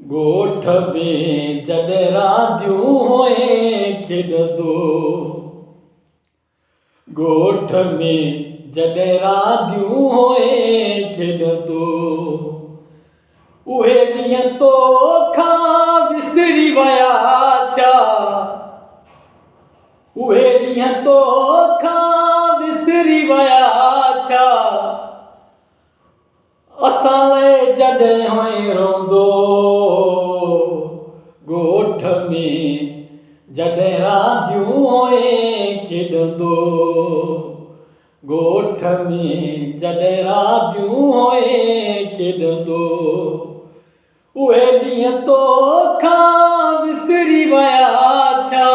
ॻोठ में जॾहिं रांदियूं होए खेॾंदो, ॻोठ में जॾहिं रांदियूं होए खेॾंदो, उहे ॾींहं तोखां विसरी विया छा, उहे ॾींहं तोखां विसरी विया छा, असां लाइ जॾहिं हुए रोंदो, ॻोठ में जॾहिं रांदियूं होए खेॾंदो, ॻोठ में जॾहिं रांदियूं होए खेॾंदो, उहे ॾींहं तोखां विसरी विया छा,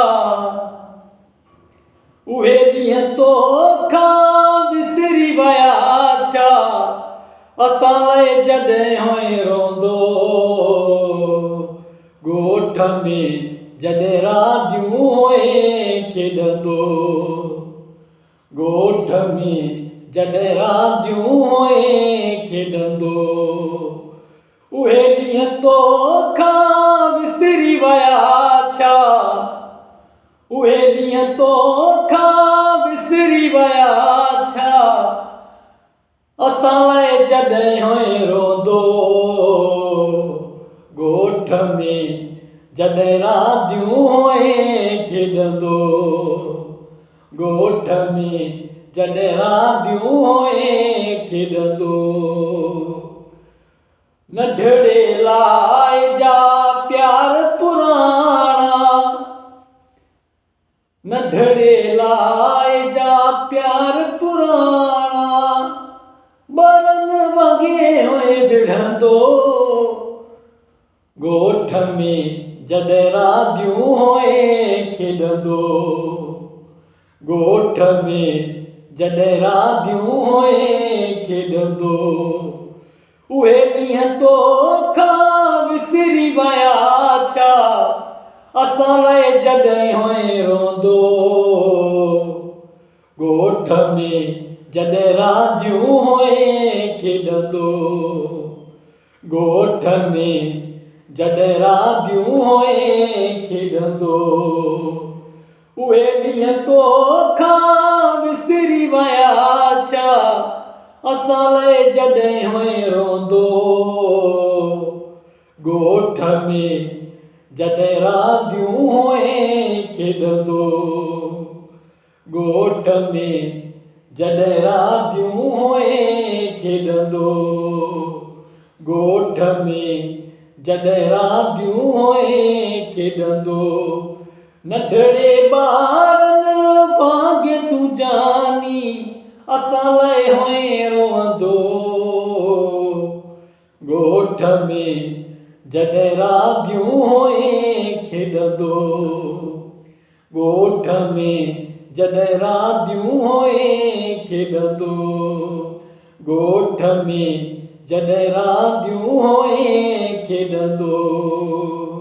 उहे ॾींहं तोखां विसरी विया छा, असां लाइ जॾहिं हुए रोंदो, ॻोठ में जॾहिं रांदियूं होए खेॾंदो, ॻोठ में जॾहिं रांदियूं होए खेॾंदो, उहे ॾींहं तोखां विसरी विया छा, उहे ॾींहं तोखां विसरी विया छा, असां लाइ जॾहिं हुए रोंदो, ॻोठ में जॾहिं रांदियूं होए खेॾंदो, ॻोठ में जॾहिं रांदियूं होए खेॾंदो, नंढड़े लाइ जा प्यार पुराणा, नंढड़े लाइ जा प्यार पुराणा, ॿारनि वांगुरु हुए विढ़ंदो, ॻोठ में जॾहिं रांदियूं होए खेॾंदो, ॻोठ में जॾहिं रांदियूं होए खेॾंदो, उहे ॾींहं तोखां विसरी विया छा, असां लाइ जॾहिं हुए रोंदो, ॻोठ में जॾहिं रांदियूं होए खेॾंदो, ॻोठ में जॾहिं रांदियूं होए खेॾंदो, उहे ॾींहं तोखां विसरी विया छा, असां लाइ जॾहिं हुए रोंदो, ॻोठ में जॾहिं रांदियूं होए खेॾंदो, ॻोठ में जॾहिं रांदियूं होए खेॾंदो, ॻोठ में जॾहिं रांदियूं होए खेॾंदो, नंढड़े ॿारनि वांगुरु तूं जानी असां लाइ हुए रोंदो, ॻोठ में जॾहिं रांदियूं होए खेॾंदो, ॻोठ में जॾहिं रांदियूं होए खेॾंदो, ॻोठ में जॾहिं रांदियूं होए खेॾंदो।